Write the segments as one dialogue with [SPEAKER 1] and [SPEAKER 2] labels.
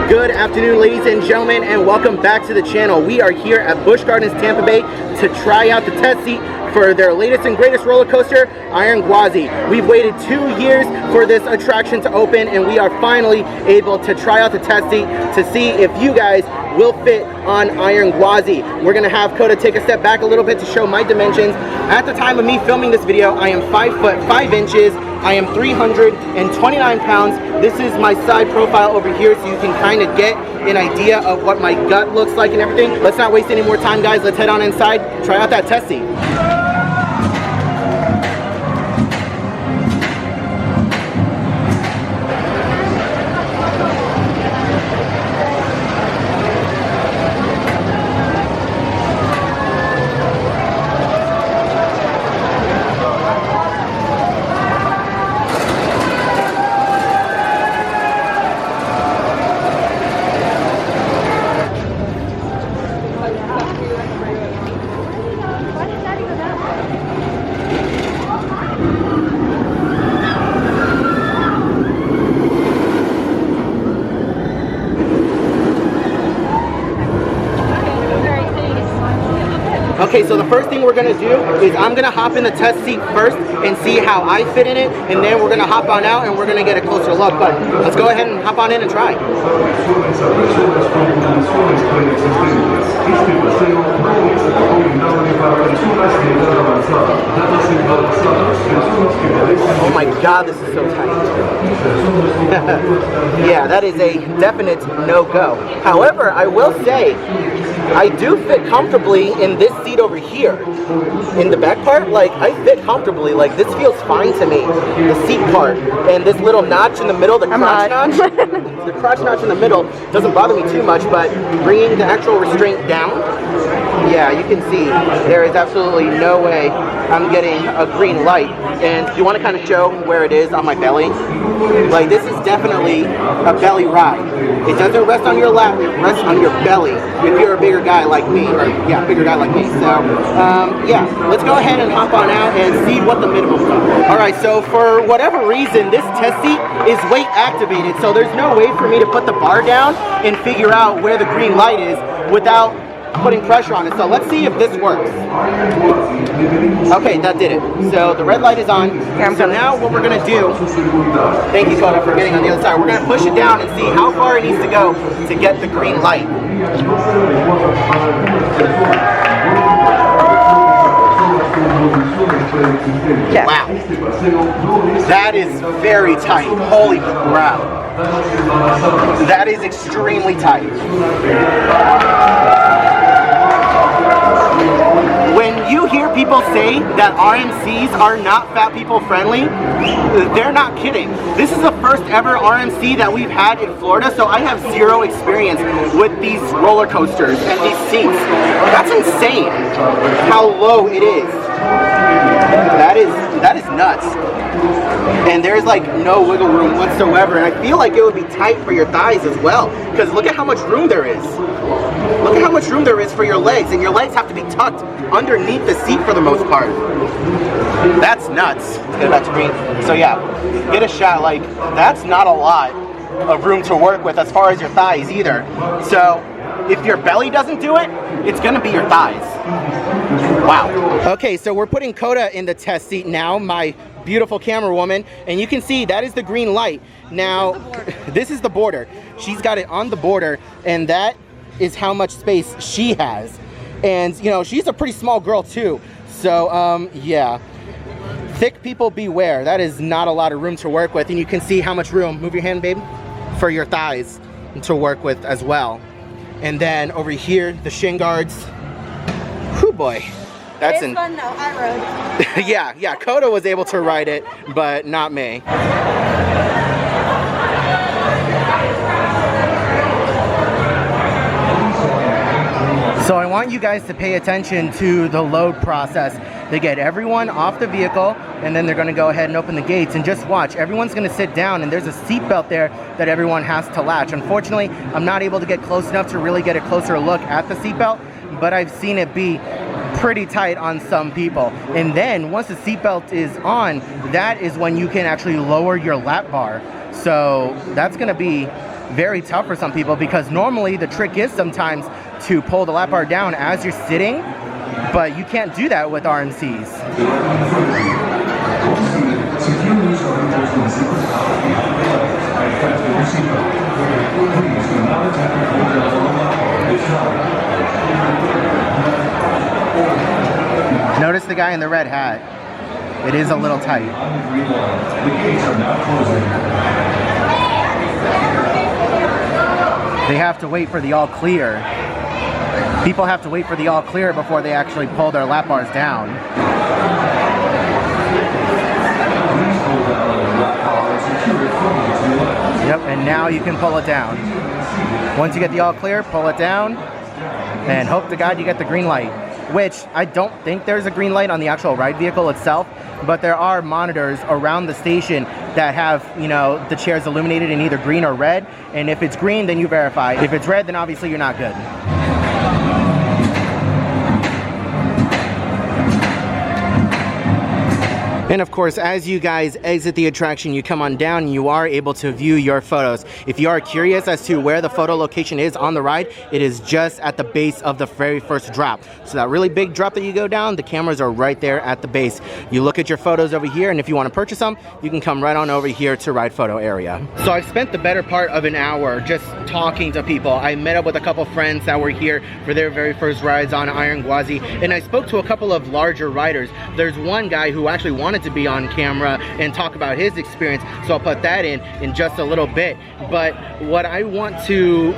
[SPEAKER 1] Good afternoon, ladies and gentlemen, and welcome back to the channel. We are here at Busch Gardens Tampa Bay to try out the test seat for their latest and greatest roller coaster, Iron Gwazi. We've waited 2 years for this attraction to open, and we are finally able to try out the test seat to see if you guys will fit on Iron Gwazi. We're gonna have Coda take a step back a little bit to show my dimensions. At the time of me filming this video, I am 5 foot 5 inches. I am 329 pounds. This is my side profile over here, so you can kind of get an idea of what my gut looks like and everything. Let's not waste any more time, guys. Let's head on inside, try out that test seat. Okay, so the first thing we're gonna do is I'm gonna hop in the test seat first and see how I fit in it, and then we're gonna hop on out and we're gonna get a closer look. But let's go ahead and hop on in and try. Oh my God, this is so tight. Yeah, that is a definite no-go. However, I will say, I do fit comfortably in this seat over here. In the back part, like, I fit comfortably. Like, this feels fine to me. The seat part and this little notch in the middle, the crotch notch. The crotch notch in the middle doesn't bother me too much, but bringing the actual restraint down, yeah, you can see there is absolutely no way I'm getting a green light. And you want to kind of show where it is on my belly? Like, this is definitely a belly ride. It doesn't rest on your lap, it rests on your belly if you're a bigger guy like me, or yeah, bigger guy like me. So yeah, let's go ahead and hop on out and see what the minimums are. Alright, so for whatever reason, this test seat is weight activated, so there's no way for me to put the bar down and figure out where the green light is without putting pressure on it. So let's see if this works. Okay, that did it. So the red light is on. So now what we're gonna do, thank you Coda for getting on the other side, we're gonna push it down and see how far it needs to go to get the green light. Yeah. Wow, that is very tight. Holy crap, that is extremely tight. When you hear people say that RMCs are not fat people friendly, they're not kidding. This is the first ever RMC that we've had in Florida, so I have zero experience with these roller coasters and these seats. That's insane how low it is. That is nuts. And there's like no wiggle room whatsoever, and I feel like it would be tight for your thighs as well, because look at how much room there is. Look at how much room there is for your legs, and your legs have to be tucked underneath the seat for the most part. That's nuts. Let's get it back to green. So yeah, get a shot. Like, that's not a lot of room to work with as far as your thighs either. So if your belly doesn't do it, it's gonna be your thighs. Wow. Okay, so we're putting Coda in the test seat now, my beautiful camera woman, and you can see that is the green light. Now, this is the border. She's got it on the border, and that is how much space she has. And you know, she's a pretty small girl too. So yeah, thick people beware. That is not a lot of room to work with, and you can see how much room, move your hand babe, for your thighs to work with as well. And then over here, the shin guards. Whew boy. That's fun though, I rode. yeah, Coda was able to ride it, but not me. So I want you guys to pay attention to the load process. They get everyone off the vehicle, and then they're gonna go ahead and open the gates, and just watch. Everyone's gonna sit down, and there's a seat belt there that everyone has to latch. Unfortunately, I'm not able to get close enough to really get a closer look at the seat belt, but I've seen it be pretty tight on some people. And then once the seatbelt is on, that is when you can actually lower your lap bar. So that's gonna be very tough for some people, because normally the trick is sometimes to pull the lap bar down as you're sitting, but you can't do that with RMCs. Notice the guy in the red hat. It is a little tight. They have to wait for the all clear. People have to wait for the all clear before they actually pull their lap bars down. Yep, and now you can pull it down. Once you get the all clear, pull it down, and hope to God you get the green light. Which I don't think there's a green light on the actual ride vehicle itself, but there are monitors around the station that have, you know, the chairs illuminated in either green or red, and if it's green, then you verify. If it's red, then obviously you're not good. And of course, as you guys exit the attraction, you come on down and you are able to view your photos. If you are curious as to where the photo location is on the ride, it is just at the base of the very first drop. So that really big drop that you go down, the cameras are right there at the base. You look at your photos over here, and if you want to purchase them, you can come right on over here to Ride Photo area. So I've spent the better part of an hour just talking to people. I met up with a couple friends that were here for their very first rides on Iron Gwazi, and I spoke to a couple of larger riders. There's one guy who actually wanted to be on camera and talk about his experience, so I'll put that in just a little bit. But what I want to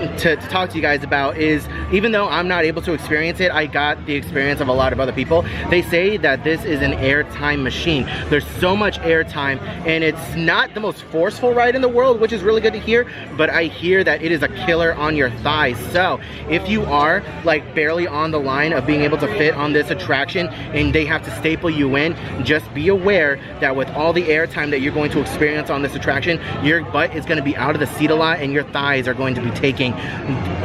[SPEAKER 1] talk to you guys about is, even though I'm not able to experience it, I got the experience of a lot of other people. They say that this is an airtime machine. There's so much airtime, and it's not the most forceful ride in the world, which is really good to hear, but I hear that it is a killer on your thighs. So if you are like barely on the line of being able to fit on this attraction and they have to staple you in, just be aware that with all the airtime that you're going to experience on this attraction, your butt is going to be out of the seat a lot, and your thighs are going to be taking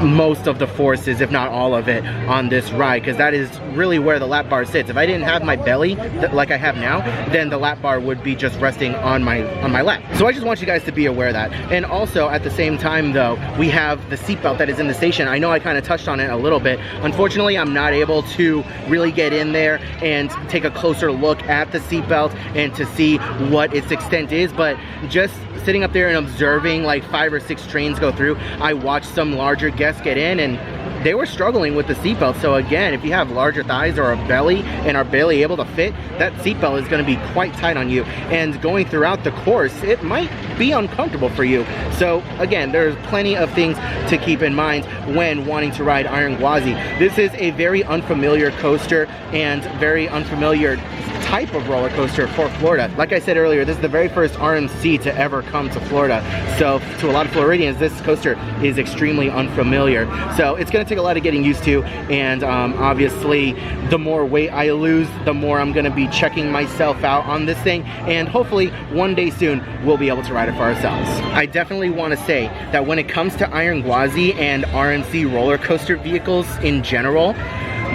[SPEAKER 1] most of the forces, if not all of it, on this ride, because that is really where the lap bar sits. If I didn't have my belly like I have now, then the lap bar would be just resting on my lap. So I just want you guys to be aware of that. And also at the same time though, we have the seatbelt that is in the station. I know I kind of touched on it a little bit. Unfortunately, I'm not able to really get in there and take a closer look at the seatbelt and to see what its extent is, but just sitting up there and observing like 5 or 6 trains go through, I watched some larger guests get in and they were struggling with the seatbelt. So again, if you have larger thighs or a belly and are barely able to fit, that seatbelt is going to be quite tight on you, and going throughout the course, it might be uncomfortable for you. So again, there's plenty of things to keep in mind when wanting to ride Iron Gwazi. This is a very unfamiliar coaster and very unfamiliar type of roller coaster for Florida. Like I said earlier, this is the very first RMC to ever come to Florida. So to a lot of Floridians, this coaster is extremely unfamiliar. So it's going to take a lot of getting used to, and obviously the more weight I lose, the more I'm going to be checking myself out on this thing, and hopefully one day soon we'll be able to ride it for ourselves. I definitely want to say that when it comes to Iron Gwazi and RMC roller coaster vehicles in general,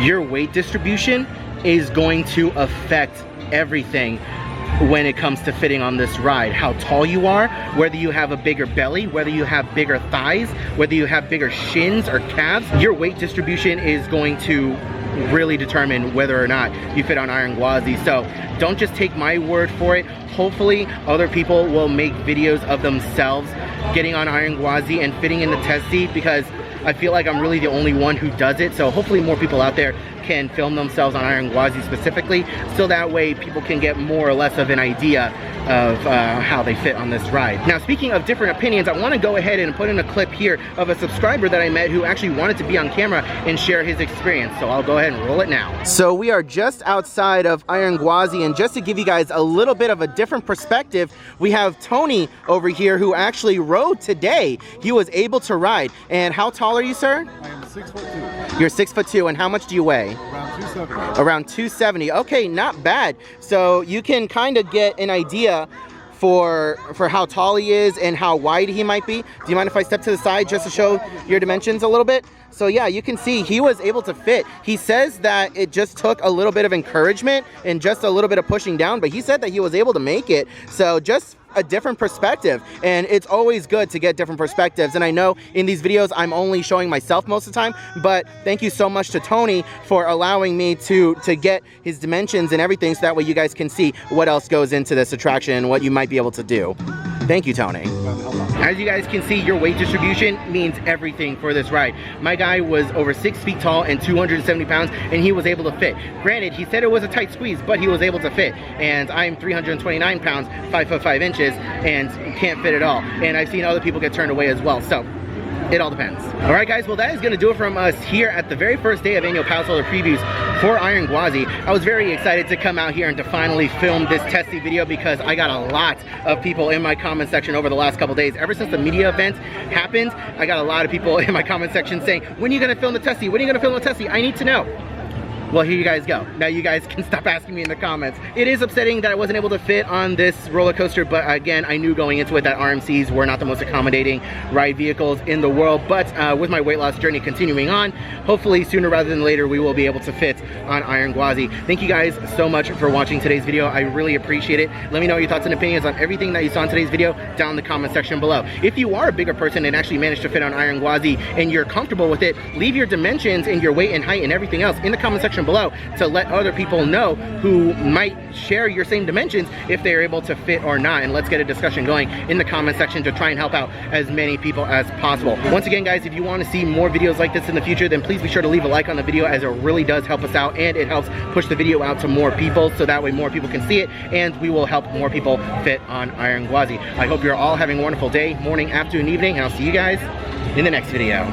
[SPEAKER 1] your weight distribution is going to affect everything when it comes to fitting on this ride. How tall you are, whether you have a bigger belly, whether you have bigger thighs, whether you have bigger shins or calves, your weight distribution is going to really determine whether or not you fit on Iron Gwazi. So don't just take my word for it. Hopefully other people will make videos of themselves getting on Iron Gwazi and fitting in the test seat, because I feel like I'm really the only one who does it. So hopefully more people out there can film themselves on Iron Gwazi specifically, so that way people can get more or less of an idea of how they fit on this ride. Now, speaking of different opinions, I want to go ahead and put in a clip here of a subscriber that I met who actually wanted to be on camera and share his experience. So I'll go ahead and roll it now. So we are just outside of Iron Gwazi, and just to give you guys a little bit of a different perspective, we have Tony over here who actually rode today. He was able to ride. And how tall are you, sir?
[SPEAKER 2] I am 6'2".
[SPEAKER 1] You're 6'2", and how much do you weigh?
[SPEAKER 2] Around 270.
[SPEAKER 1] Around 270. Okay, not bad. So you can kind of get an idea for how tall he is and how wide he might be. Do you mind if I step to the side just to show your dimensions a little bit? So yeah, you can see he was able to fit. He says that it just took a little bit of encouragement and just a little bit of pushing down, but he said that he was able to make it. So just a different perspective, and it's always good to get different perspectives. And I know in these videos I'm only showing myself most of the time, but thank you so much to Tony for allowing me to get his dimensions and everything, so that way you guys can see what else goes into this attraction and what you might be able to do. Thank you, Tony. As you guys can see, your weight distribution means everything for this ride. My guy was over 6 feet tall and 270 pounds, and he was able to fit. Granted, he said it was a tight squeeze, but he was able to fit. And I'm 329 pounds, 5 foot 5 inches, and can't fit at all. And I've seen other people get turned away as well. So it all depends. All right, guys, well, that is going to do it from us here at the very first day of annual passholder previews for Iron Gwazi. I was very excited to come out here and to finally film this testy video, because I got a lot of people in my comment section over the last couple days. Ever since the media event happened, I got a lot of people in my comment section saying, when are you going to film the testy? When are you going to film the testy? I need to know. Well, here you guys go. Now you guys can stop asking me in the comments. It is upsetting that I wasn't able to fit on this roller coaster, but again, I knew going into it that RMCs were not the most accommodating ride vehicles in the world. But with my weight loss journey continuing on, hopefully sooner rather than later, we will be able to fit on Iron Gwazi. Thank you guys so much for watching today's video. I really appreciate it. Let me know your thoughts and opinions on everything that you saw in today's video down in the comment section below. If you are a bigger person and actually managed to fit on Iron Gwazi and you're comfortable with it, leave your dimensions and your weight and height and everything else in the comment section below to let other people know who might share your same dimensions if they're able to fit or not. And let's get a discussion going in the comment section to try and help out as many people as possible. Once again, guys, if you want to see more videos like this in the future, then please be sure to leave a like on the video, as it really does help us out, and it helps push the video out to more people, so that way more people can see it and we will help more people fit on Iron Gwazi. I hope you're all having a wonderful day, morning, afternoon, evening, and I'll see you guys in the next video.